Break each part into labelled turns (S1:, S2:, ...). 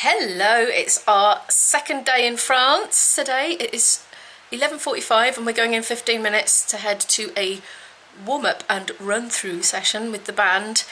S1: Hello, it's our second day in France today. It is 11:45 and we're going in 15 minutes to head to a warm-up and run-through session with the band.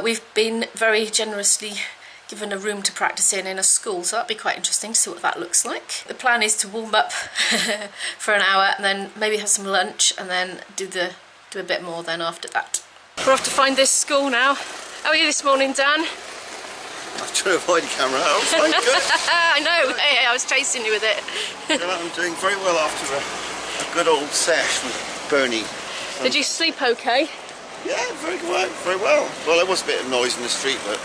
S1: We've been very generously given a room to practice in a school, so that'll be quite interesting to see what that looks like. The plan is to warm up for an hour and then maybe have some lunch and then do a bit more then after that. We're off to find this school now. How are you this morning, Dan?
S2: I'm trying to avoid the camera. Oh, fine, good.
S1: I know, hey, I was chasing you with it.
S2: I'm doing very well after a good old sesh with Bernie.
S1: Did you sleep okay?
S2: Yeah, very well, very well. Well, there was a bit of noise in the street, but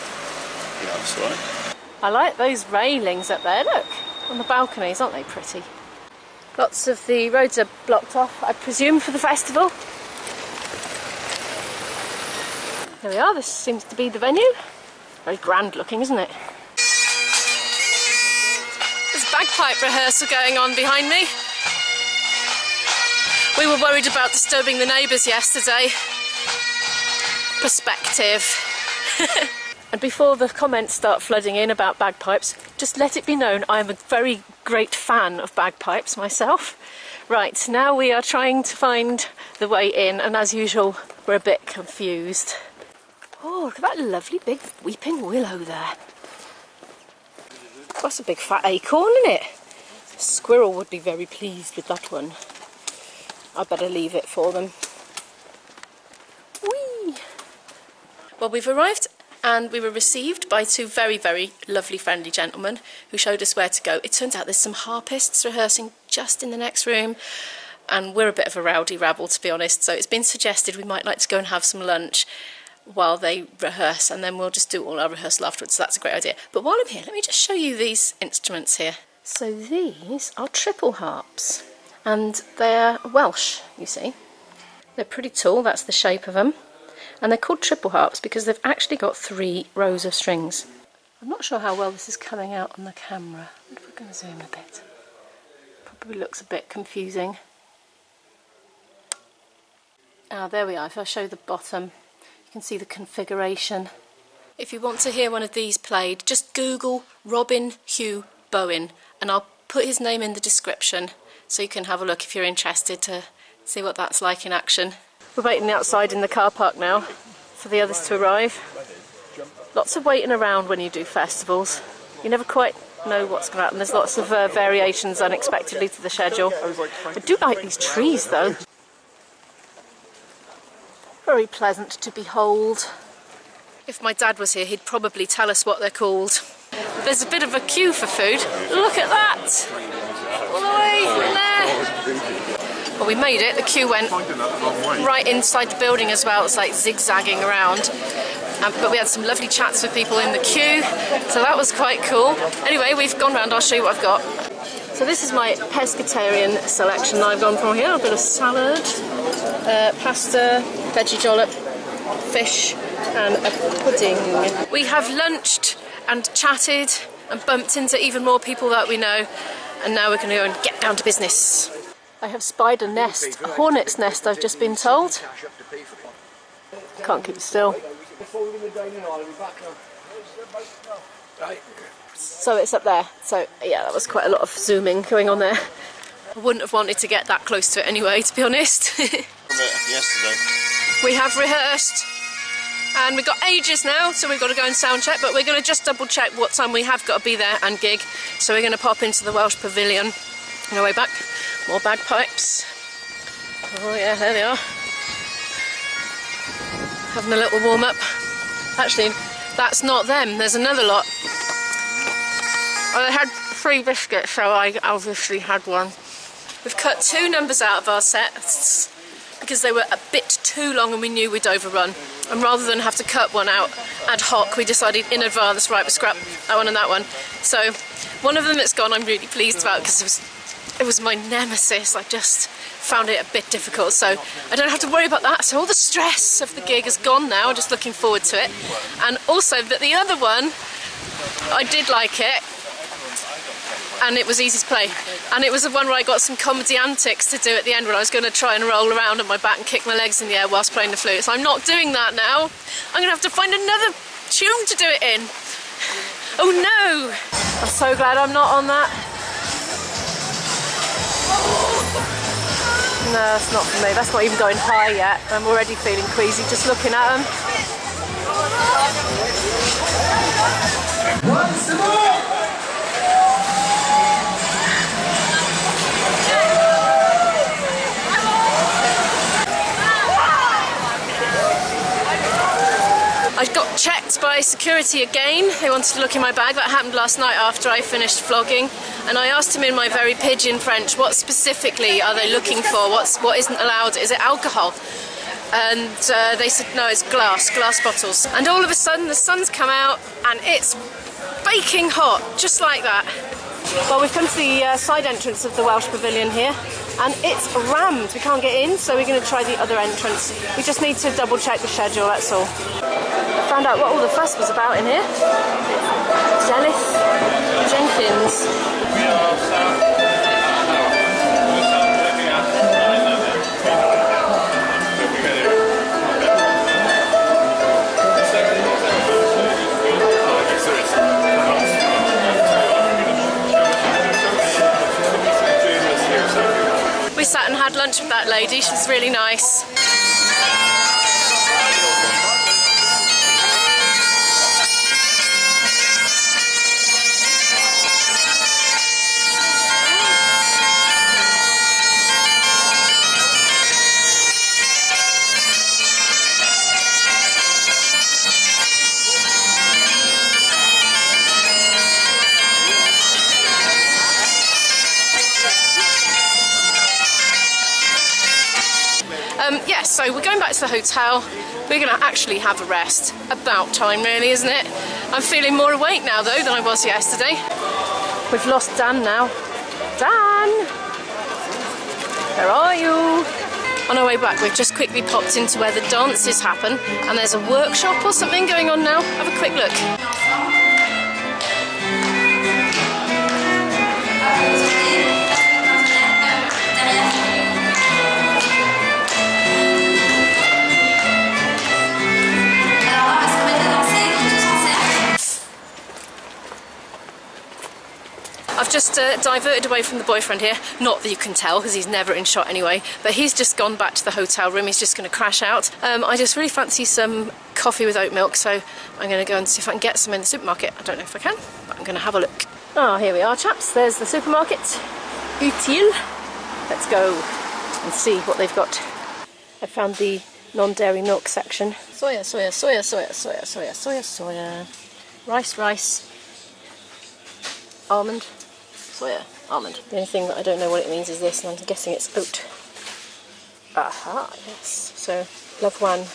S2: you know, it's alright.
S1: I like those railings up there, look, on the balconies, aren't they pretty? Lots of the roads are blocked off, I presume, for the festival. There we are, this seems to be the venue. Very grand looking, isn't it? There's a bagpipe rehearsal going on behind me. We were worried about disturbing the neighbours yesterday. Perspective. And before the comments start flooding in about bagpipes, just let it be known I am a very great fan of bagpipes myself. Right, now we are trying to find the way in, and as usual, we're a bit confused. Oh, look at that lovely big weeping willow there. That's a big fat acorn, isn't it? A squirrel would be very pleased with that one. I'd better leave it for them. Whee! Well, we've arrived and we were received by two very, very lovely, friendly gentlemen who showed us where to go. It turns out there's some harpists rehearsing just in the next room, and we're a bit of a rowdy rabble, to be honest, so it's been suggested we might like to go and have some lunch while they rehearse, and then we'll just do all our rehearsal afterwards, so that's a great idea. But while I'm here, let me just show you these instruments here. So these are triple harps, and they're Welsh, you see. They're pretty tall, that's the shape of them, and they're called triple harps because they've actually got 3 rows of strings. I'm not sure how well this is coming out on the camera. I wonder if we're going to zoom a bit. Probably looks a bit confusing. Ah, there we are. If I show the bottom, you can see the configuration. If you want to hear one of these played, just Google Robin Huw Bowen and I'll put his name in the description so you can have a look if you're interested to see what that's like in action. We're waiting outside in the car park now for the others to arrive. Lots of waiting around when you do festivals. You never quite know what's going to happen. There's lots of variations unexpectedly to the schedule. I do like these trees though. Very pleasant to behold. If my dad was here, he'd probably tell us what they're called. There's a bit of a queue for food. Look at that! All the way there. Well, we made it. The queue went right inside the building as well. It's like zigzagging around. But we had some lovely chats with people in the queue, so that was quite cool. Anyway, we've gone round. I'll show you what I've got. So this is my pescatarian selection I've gone from here. A bit of salad, pasta, veggie jollop, fish and a pudding. We have lunched and chatted and bumped into even more people that we know, and now we're going to go and get down to business. I have spied a nest, a hornet's nest I've just been told. Can't keep still. So it's up there, so yeah, that was quite a lot of zooming going on there. I wouldn't have wanted to get that close to it anyway, to be honest.
S2: Yesterday.
S1: We have rehearsed and we've got ages now, so we've got to go and sound check, but we're going to just double check what time we have got to be there and gig. So we're going to pop into the Welsh Pavilion on our way back. More bagpipes. Oh yeah, there they are. Having a little warm up. Actually, that's not them, there's another lot. I had 3 biscuits, so I obviously had one. We've cut 2 numbers out of our sets because they were a bit too long and we knew we'd overrun. And rather than have to cut one out ad hoc, we decided in advance, right, we'll scrap that one and that one. So one of them that's gone I'm really pleased about because it was my nemesis. I just found it a bit difficult, so I don't have to worry about that. So all the stress of the gig has gone now. I'm just looking forward to it. And also that the other one, I did like it. And it was easy to play, and it was the one where I got some comedy antics to do at the end when I was going to try and roll around on my back and kick my legs in the air whilst playing the flute. So I'm not doing that now. I'm going to have to find another tune to do it in. Oh no! I'm so glad I'm not on that. No, that's not for me. That's not even going high yet. I'm already feeling queasy just looking at them. I got checked by security again. They wanted to look in my bag. That happened last night after I finished vlogging. And I asked him in my very pidgin French, what specifically are they looking for? What isn't allowed? Is it alcohol? And they said, no, it's glass bottles. And all of a sudden the sun's come out and it's baking hot, just like that. Well, we've come to the side entrance of the Welsh Pavilion here, and it's rammed. We can't get in, so we're going to try the other entrance. We just need to double check the schedule, that's all. I found out what all the fuss was about in here. Dennis Jenkins. We sat and had lunch with that lady. She's really nice. Yes, so we're going back to the hotel. We're going to actually have a rest. About time, really, isn't it? I'm feeling more awake now, though, than I was yesterday. We've lost Dan now. Dan! Where are you? On our way back, we've just quickly popped into where the dances happen, and there's a workshop or something going on now. Have a quick look. I've just diverted away from the boyfriend here. Not that you can tell, because he's never in shot anyway, but he's just gone back to the hotel room. He's just going to crash out. I just really fancy some coffee with oat milk, so I'm going to go and see if I can get some in the supermarket. I don't know if I can, but I'm going to have a look. Ah, here we are, chaps. There's the supermarket. Utile. Let's go and see what they've got. I found the non-dairy milk section. Soya, soya, soya, soya, soya, soya, soya, soya. Rice, rice. Almond. Soya, almond. The only thing that I don't know what it means is this, and I'm guessing it's oat. Aha, yes. So, love one.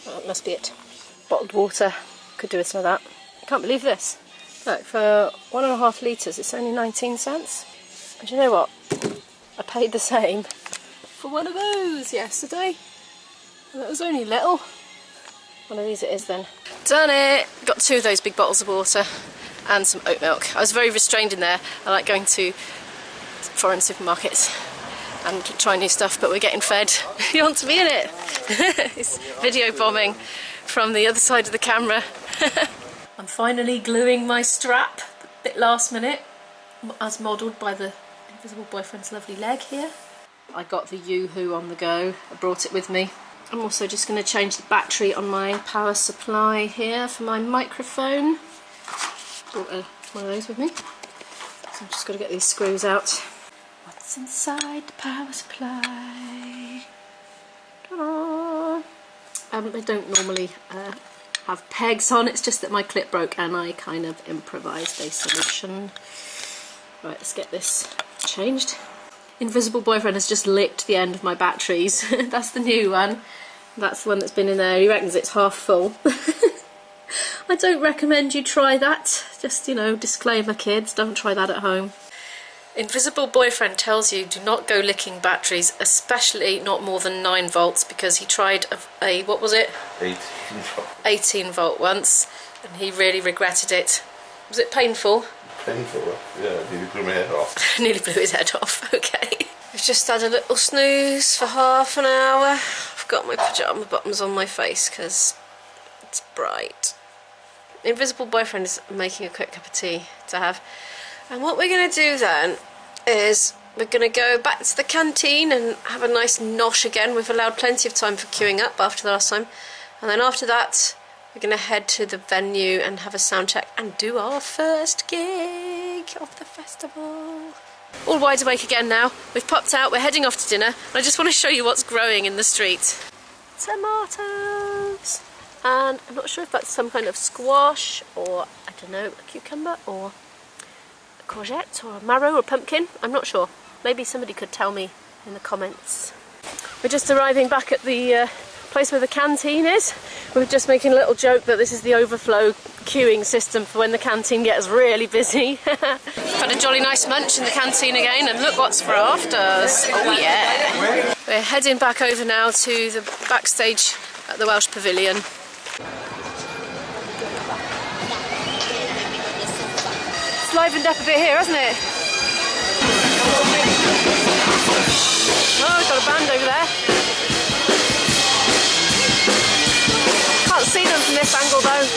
S1: That must be it. Bottled water. Could do with some of that. I can't believe this. Look, for 1.5 litres, it's only 19 cents. And do you know what? I paid the same for one of those yesterday. And it was only little. One of these it is then. Done it! Got 2 of those big bottles of water. And some oat milk. I was very restrained in there. I like going to foreign supermarkets and trying new stuff, but we're getting fed. You want to be in it? It's video bombing from the other side of the camera. I'm finally gluing my strap, a bit last minute, as modelled by the invisible boyfriend's lovely leg here. I got the Yoo-hoo on the go. I brought it with me. I'm also just going to change the battery on my power supply here for my microphone. Brought one of those with me, so I've just got to get these screws out. What's inside the power supply? They don't normally have pegs on, it's just that my clip broke and I kind of improvised a solution. Right, let's get this changed. Invisible boyfriend has just licked the end of my batteries. That's the new one. That's the one that's been in there. He reckons it's half full. I don't recommend you try that. Just, you know, disclaimer, kids, don't try that at home. Invisible boyfriend tells you do not go licking batteries, especially not more than 9 volts, because he tried a what was it? 18 volt once, and he really regretted it. Was it painful?
S2: Painful, yeah, nearly blew my head off.
S1: Nearly blew his head off, okay. We've just had a little snooze for half an hour. I've got my pyjama bottoms on my face because it's bright. the invisible boyfriend is making a quick cup of tea to have. And what we're going to do then is we're going to go back to the canteen and have a nice nosh again. We've allowed plenty of time for queuing up after the last time. And then after that, we're going to head to the venue and have a sound check and do our first gig of the festival. All wide awake again now. We've popped out, we're heading off to dinner. And I just want to show you what's growing in the street. Tomatoes! And I'm not sure if that's some kind of squash or, I don't know, a cucumber or a courgette or a marrow or a pumpkin. I'm not sure. Maybe somebody could tell me in the comments. We're just arriving back at the place where the canteen is. We're just making a little joke that this is the overflow queuing system for when the canteen gets really busy. We've had a jolly nice lunch in the canteen again, and look what's for afters. Oh yeah. We're heading back over now to the backstage at the Welsh Pavilion. It's livened up a bit here, hasn't it? Oh, we've got a band over there. Can't see them from this angle though.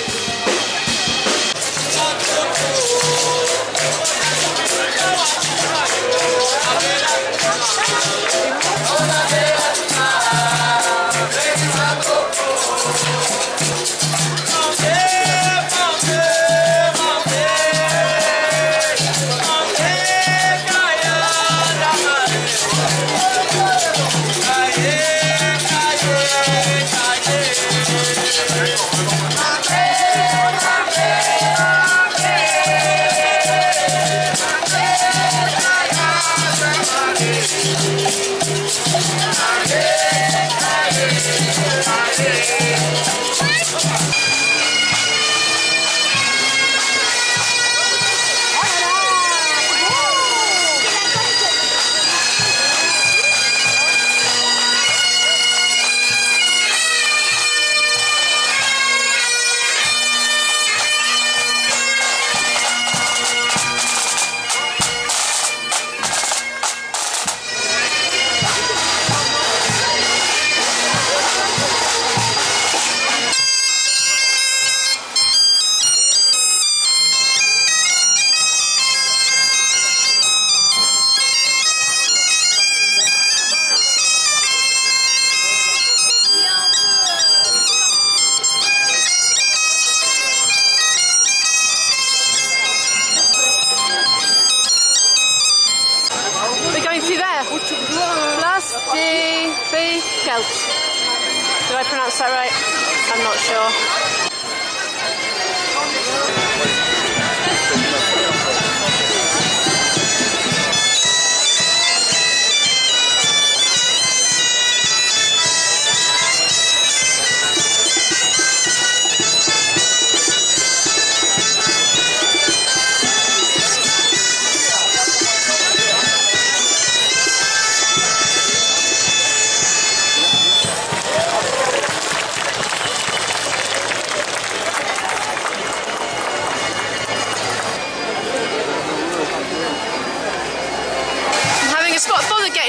S1: Pays Celts. Did I pronounce that right? I'm not sure.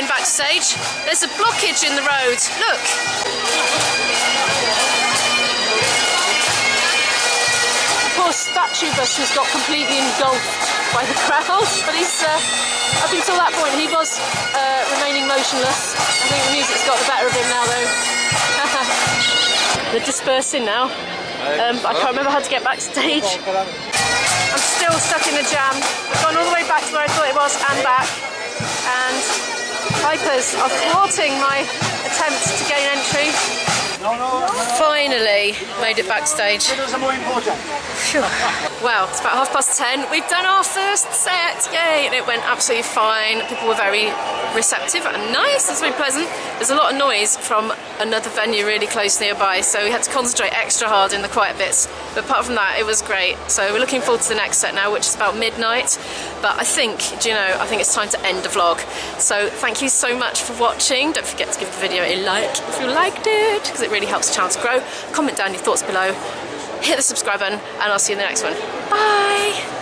S1: Backstage, there's a blockage in the road. Look. The poor statue bus has got completely engulfed by the crowd, but he's up until that point he was remaining motionless. I think the music's got the better of him now though. They're dispersing now. I can't remember how to get backstage. I'm still stuck in the jam. I've gone all the way back to where I thought it was and back, and Vipers are thwarting my attempt to gain entry. Finally made it backstage. Well, it's about 10:30. We've done our first set, yay! And it went absolutely fine. People were very receptive and nice. It's been pleasant. There's a lot of noise from another venue really close nearby, so we had to concentrate extra hard in the quiet bits. But apart from that, it was great. So we're looking forward to the next set now, which is about midnight. But I think, do you know, I think it's time to end the vlog. So thank you so much for watching. Don't forget to give the video a like if you liked it, because it really helps the channel to grow. Comment down your thoughts below. Hit the subscribe button, and I'll see you in the next one. Bye!